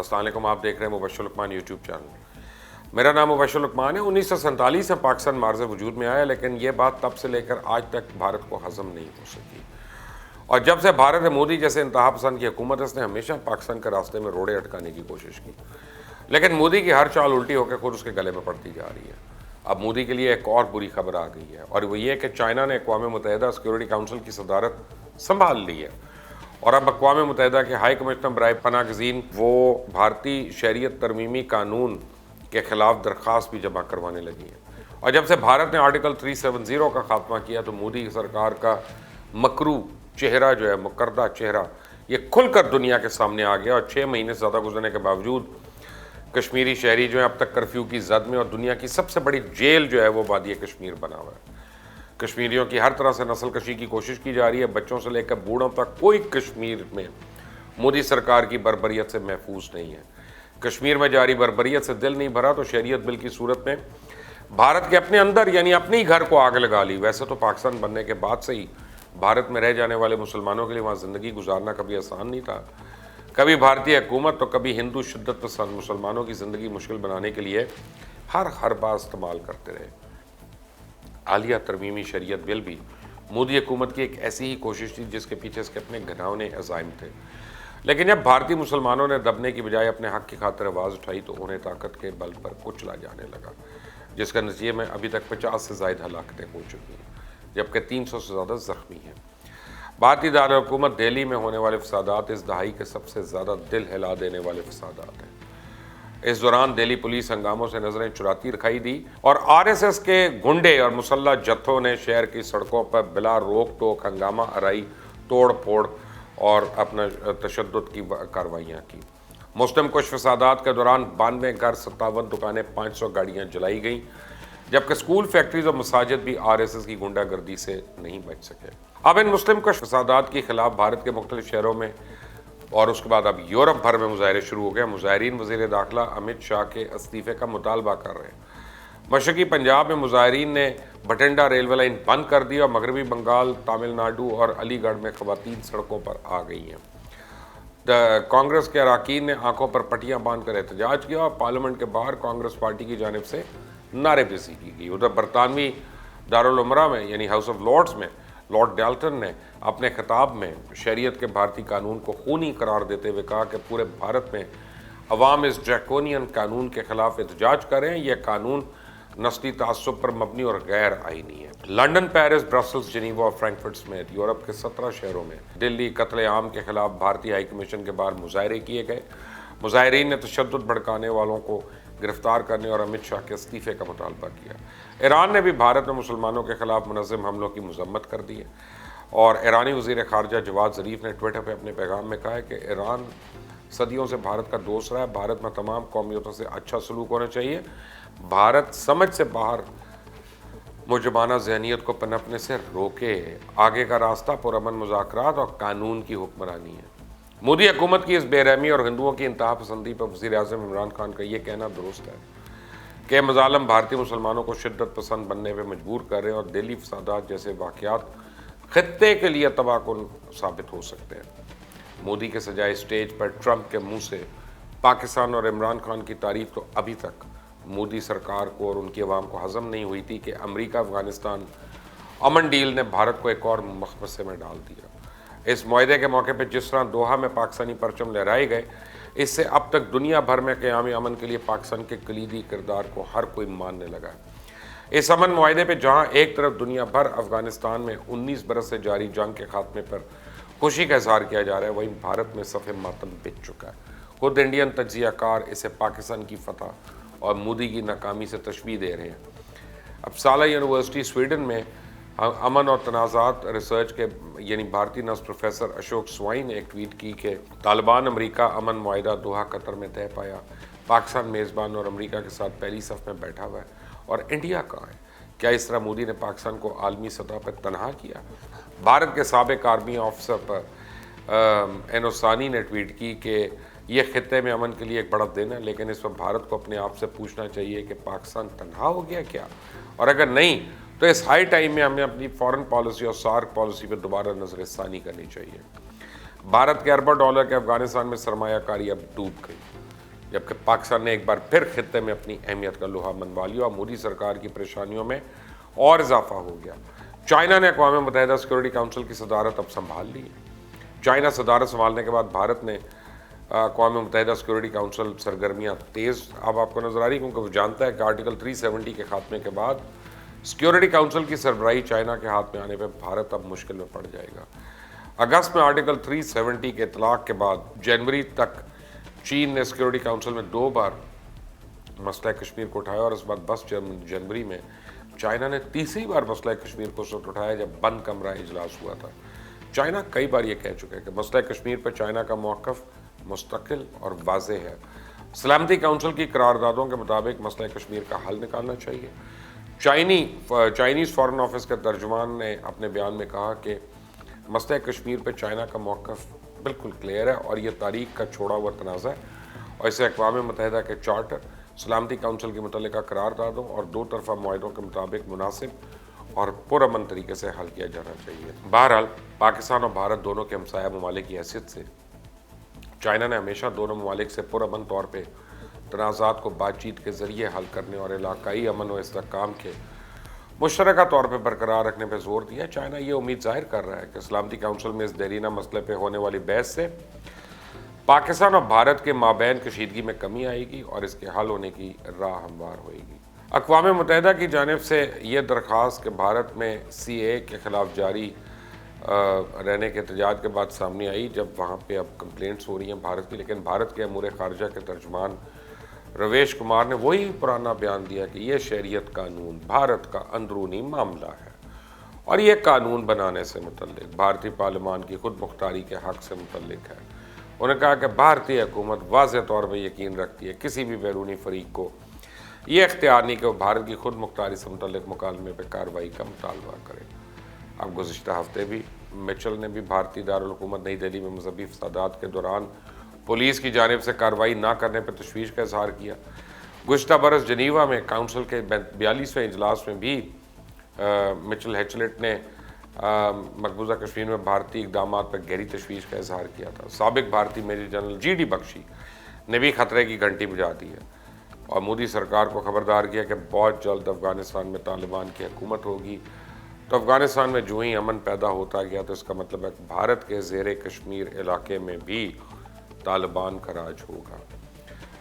अस्सलाम वालेकुम, आप देख रहे हैं मुबश्शिर लुकमान यूट्यूब चैनल। मेरा नाम मुबश्शिर लुकमान है। 1947 में पाकिस्तान मार्ज़ वजूद में आया, लेकिन ये बात तब से लेकर आज तक भारत को हज़म नहीं हो सकी। और जब से भारत ने मोदी जैसे इंतहा पसंद की हुकूमत है, उसने हमेशा पाकिस्तान के रास्ते में रोड़े अटकाने की कोशिश की, लेकिन मोदी की हर चाल उल्टी होकर खुद उसके गले में पड़ती जा रही है। अब मोदी के लिए एक और बुरी खबर आ गई है, और वो ये कि चाइना ने अक़वाम मुत्तहिदा सिक्योरिटी काउंसिल की सदारत संभाल ली है, और अब अक़वाम मुत्तहिदा के हाई कमिश्नर बराए पनाहगज़ीन वो भारतीय शरीयत तरमीमी कानून के ख़िलाफ़ दरख्वास्त भी जमा करवाने लगी है। और जब से भारत ने आर्टिकल 370 का खात्मा किया, तो मोदी सरकार का मकरू चेहरा जो है, मुकर्दा चेहरा, ये खुलकर दुनिया के सामने आ गया। और 6 महीने से ज़्यादा गुजरने के बावजूद कश्मीरी शहरी जो है अब तक कर्फ्यू की जद में, और दुनिया की सबसे बड़ी जेल जो है वो वादी कश्मीर बना हुआ है। कश्मीरियों की हर तरह से नस्ल कशी की कोशिश की जा रही है। बच्चों से लेकर बूढ़ों तक कोई कश्मीर में मोदी सरकार की बर्बरियत से महफूज नहीं है। कश्मीर में जारी बर्बरियत से दिल नहीं भरा तो शरीयत बिल की सूरत में भारत के अपने अंदर यानी अपने ही घर को आग लगा ली। वैसे तो पाकिस्तान बनने के बाद से ही भारत में रह जाने वाले मुसलमानों के लिए वहाँ ज़िंदगी गुजारना कभी आसान नहीं था। कभी भारतीय हुकूमत तो कभी हिंदू शिद्दत पसंद मुसलमानों की ज़िंदगी मुश्किल बनाने के लिए हर बात इस्तेमाल करते रहे। आलिया तरमीमी शरीयत बिल भी मोदी हुकूमत की एक ऐसी ही कोशिश थी जिसके पीछे इसके अपने घिनौने अज़ाइम थे। लेकिन जब भारतीय मुसलमानों ने दबने की बजाय अपने हक़ की खातिर आवाज़ उठाई, तो उन्हें ताकत के बल पर कुचला जाने लगा, जिसका नतीजे में अभी तक 50 से ज़ायद हलाकतें हो चुकी हैं, जबकि 300 से ज़्यादा ज़ख्मी हैं। भारतीय दारुल-हुकूमत दिल्ली में होने वाले फसादात इस दहाई के सबसे ज़्यादा दिल हिला देने वाले फसादात हैं। इस दौरान दिल्ली पुलिस हंगामों से नजरें चुराती दिखाई दी, और आरएसएस के गुंडे और मुसल्लह जत्थों ने शहर की सड़कों पर बिला रोक टोक हंगामा आराई, तोड़ फोड़ और अपना तशद्दुद की कार्रवाइयाँ की। मुस्लिम कुछ फसादात के दौरान 92 घर, 57 दुकानें, 500 गाड़ियाँ जलाई गईं, जबकि स्कूल, फैक्ट्रीज और मसाजिद भी आरएसएस की गुंडागर्दी से नहीं बच सके। अब इन मुस्लिम कुछ फसादात के खिलाफ भारत के मुख्तलिफ शहरों में और उसके बाद अब यूरोप भर में मुजाहरे शुरू हो गए। मुजाहरीन वज़ीर दाखिला अमित शाह के इस्तीफ़े का मुतालबा कर रहे हैं। मशरक़ी पंजाब में मुजाहरीन ने बठिंडा रेलवे लाइन बंद कर दी, और मगरबी बंगाल, तमिलनाडु और अलीगढ़ में ख़वातीन सड़कों पर आ गई हैं। कांग्रेस के अरकान ने आंखों पर पट्टियाँ बांध कर एहतजाज किया, और पार्लियामेंट के बाहर कांग्रेस पार्टी की जानिब से नारेबाजी की गई। उधर बरतानवी दारुल उमरा में यानी हाउस ऑफ लॉर्ड्स में लॉर्ड डाल्टन ने अपने खिताब में शरीयत के भारतीय कानून को खूनी करार देते हुए कहा कि पूरे भारत में अवाम इस ड्रैकोनियन कानून के खिलाफ एहतजाज करें। यह कानून नस्ली तासुब पर मबनी और गैर आईनी है। लंदन, पेरिस, ब्रसल्स, जिनीवा और फ्रैंकफर्ट समेत यूरोप के 17 शहरों में दिल्ली कत्ले आम के खिलाफ भारतीय हाई कमीशन के बाहर मुजाहरे किए गए। मुजाहरीन ने तशद्दुद भड़काने वालों को गिरफ्तार करने और अमित शाह के इस्तीफ़े का मुतालबा किया। ईरान ने भी भारत में मुसलमानों के खिलाफ मुनज़्ज़म हमलों की मज़म्मत कर दी है, और ईरानी वज़ीर ख़ारजा जवाद ज़रीफ़ ने ट्विटर पर अपने पैगाम में कहा है कि ईरान सदियों से भारत का दोस्त रहा है। भारत में तमाम कौमियतों से अच्छा सलूक होना चाहिए। भारत समझ से बाहर मुजबाना ज़हनियत को पनपने से रोके। आगे का रास्ता पुरअमन मुज़ाकरात और कानून की हुक्मरानी है। मोदी हुकूमत की इस बेरहमी और हिंदुओं की इंतहा पसंदी पर वज़ीर आज़म इमरान खान का ये कहना दुरुस्त है कि मज़ालम भारतीय मुसलमानों को शिद्दत पसंद बनने पर मजबूर कर रहे हैं, और दिल्ली फसादात जैसे वाक़यात खित्ते के लिए तबाहकुन साबित हो सकते हैं। मोदी के सजाए स्टेज पर ट्रंप के मुंह से पाकिस्तान और इमरान खान की तारीफ तो अभी तक मोदी सरकार को और उनकी आवाम को हज़म नहीं हुई थी कि अमेरिका अफ़गानिस्तान अमन डील ने भारत को एक और मखमसे में डाल दिया। इस मुआहदे के मौके पर जिस तरह दोहा में पाकिस्तानी परचम लहराए गए, इससे अब तक दुनिया भर में क़याम अमन के लिए पाकिस्तान के कलीदी किरदार को हर कोई मानने लगा है। इस अमन मुआहदे पर जहाँ एक तरफ दुनिया भर अफ़गानिस्तान में 19 बरस से जारी जंग के खात्मे पर खुशी का इजहार किया जा रहा है, वहीं भारत में सफ़े मातम बिछ चुका है। खुद इंडियन तज्ज़ियाकार इसे पाकिस्तान की फतह और मोदी की नाकामी से तशबीह दे रहे हैं। अब साला यूनिवर्सिटी स्वीडन में अमन और तनाज़ात रिसर्च के यानी भारतीय नस्ल प्रोफेसर अशोक स्वाइन ने एक ट्वीट की कि तालिबान अमेरिका अमन मुआहदा दोहा कतर में तय पाया। पाकिस्तान मेज़बान और अमेरिका के साथ पहली सफ़ में बैठा हुआ है, और इंडिया कहाँ है? क्या इस तरह मोदी ने पाकिस्तान को आलमी सतह पर तनहा किया? भारत के साबिक आर्मी ऑफिसर पर एनोसानी ने ट्वीट की कि यह खित्ते में अमन के लिए एक बड़ा दिन है, लेकिन इस पर भारत को अपने आप से पूछना चाहिए कि पाकिस्तान तनहा हो गया क्या, और अगर नहीं तो इस हाई टाइम में हमें अपनी फॉरेन पॉलिसी और सार्क पॉलिसी पर दोबारा नज़रसानी करनी चाहिए। भारत के अरबों डॉलर के अफगानिस्तान में सरमायाकारी अब डूब गई। جبکہ پاکستان نے ایک بار پھر خطے میں اپنی اہمیت کا لوہا منوا لیا اور مودی سرکار کی پریشانیوں میں اور اضافہ ہو گیا۔ چائنا نے اقوام متحدہ سیکورٹی کونسل کی صدارت اب سنبھال لی ہے۔ چائنا صدارت سنبھالنے کے بعد بھارت نے اقوام متحدہ سیکورٹی کونسل سرگرمیاں تیز اب آپ کو نظر آ رہی، کیونکہ وہ جانتا ہے کہ آرٹیکل 370 کے خاتمے کے بعد سیکورٹی کونسل کی سربراہی چائنا کے ہاتھ میں آنے پہ بھارت اب مشکل میں پڑ جائے گا۔ اگست میں آرٹیکل 370 کے اطلاق کے بعد جنوری تک چین نے سیکورٹی کونسل میں 2 بار مسئلہ کشمیر کو اٹھایا، اور اس بعد 10 جنوری میں چائنا نے تیسری بار مسئلہ کشمیر کو اٹھایا جب بند کمرہ اجلاس ہوا تھا۔ چائنا کئی بار یہ کہہ چکا ہے کہ مسئلہ کشمیر پر چائنا کا موقف مستقل اور واضح ہے۔ سلامتی کونسل کی قراردادوں کے مطابق مسئلہ کشمیر کا حل نکالنا چاہیے۔ چائنیز فارن آفس کے ترجمان نے اپنے بیان میں کہا کہ مسئلہ کشمیر پہ چائنا کا موقف بالکل کلیئر ہے اور یہ تاریخ کا چھوڑا ہوا تنازع ہے، اور اسے اقوام متحدہ کے چارٹر، سلامتی کونسل کی متعلقہ قراردادوں اور 2 طرفہ معاہدوں کے مطابق مناسب اور پرامن طریقے سے حل کیا جانا چاہیے۔ بہرحال پاکستان اور بھارت دونوں کے ہمسایہ ممالک کی حیثیت سے چائنا نے ہمیشہ دونوں ممالک سے پرامن طور پہ تنازعات کو بات چیت کے ذریعے حل کرنے اور علاقائی امن و استحکام کے مشترکہ طور پہ برقرار رکھنے پہ زور دیا۔ چائنا یہ امید ظاہر کر رہا ہے کہ سلامتی کونسل میں اس دیرینہ مسئلے پہ ہونے والی بحث سے پاکستان اور بھارت کے مابین کشیدگی میں کمی آئے گی اور اس کے حل ہونے کی راہ ہموار ہوئے گی۔ اقوام متحدہ کی جانب سے یہ درخواست کہ بھارت میں CAA کے خلاف جاری رہنے کے احتجاج کے بعد سامنے آئی، جب وہاں پہ اب کمپلینٹس ہو رہی ہیں بھارت کی، لیکن بھارت کے امور خارجہ کے ترجمان رویش کمار نے وہی پرانا بیان دیا کہ یہ شہریت قانون بھارت کا اندرونی معاملہ ہے اور یہ قانون بنانے سے متعلق بھارتی پارلیمان کی خود مختاری کے حق سے متعلق ہے۔ انہوں نے کہا کہ بھارتی حکومت واضح طور پر یقین رکھتی ہے کسی بھی بیرونی فریق کو یہ اختیار نہیں کہ وہ بھارت کی خود مختاری سے متعلق مکالمے پہ کارروائی کا مطالبہ کرے۔ اب گزشتہ ہفتے بھی مچل نے بھی بھارتی دارالحکومت نئی دہلی میں مذہبی فسادات کے دوران پولیس کی جانب سے کارروائی نہ کرنے پر تشویش کا اظہار کیا۔ گزشتہ برس جنیوا میں کونسل کے 42ویں اجلاس میں بھی مچل ہیچلٹ نے مقبوضہ کشمیر میں بھارتی اقدامات پر گہری تشویش کا اظہار کیا تھا۔ سابق بھارتی میجر جنرل GD بخشی نے بھی خطرے کی گھنٹی بجا دی ہے اور مودی سرکار کو خبردار کیا کہ بہت جلد افغانستان میں طالبان کی حکومت ہوگی، تو افغانستان میں جو ہی امن پیدا ہوتا گیا تو اس کا مطلب ہے کہ بھارت کے زیر کشمیر علاقے میں بھی طالبان کا راج ہوگا۔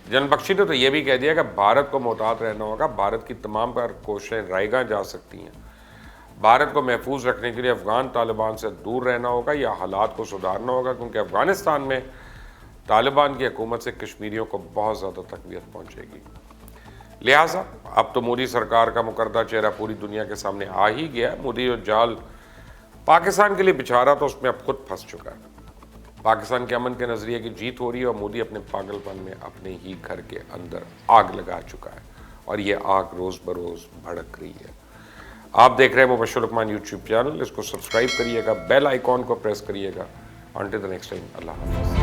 جنرل بخشی نے تو یہ بھی کہہ دیا کہ بھارت کو محتاط رہنا ہوگا، بھارت کی تمام کوششیں رائیگاں جا سکتی ہیں، بھارت کو محفوظ رکھنے کے لیے افغان طالبان سے دور رہنا ہوگا یا حالات کو سدھارنا ہوگا، کیونکہ افغانستان میں طالبان کی حکومت سے کشمیریوں کو بہت زیادہ تقویت پہنچے گی۔ لہٰذا اب تو مودی سرکار کا مکردہ چہرہ پوری دنیا کے سامنے آ ہی گیا ہے۔ مودی جو جال پاکستان کے لیے بچھا رہا تھا اس میں اب خود پھنس چکا ہے۔ پاکستان کے امن کے نظریے کی جیت ہو رہی ہے اور مودی اپنے پاگل پن میں اپنے ہی گھر کے اندر آگ لگا چکا ہے اور یہ آگ روز بروز بھڑک رہی ہے۔ آپ دیکھ رہے ہیں مبشر لقمان یوٹیوب چینل، اس کو سبسکرائب کریے گا، بیل آئیکن کو پریس کریے گا۔ انٹل دی نیکسٹ ٹائم، اللہ حافظ۔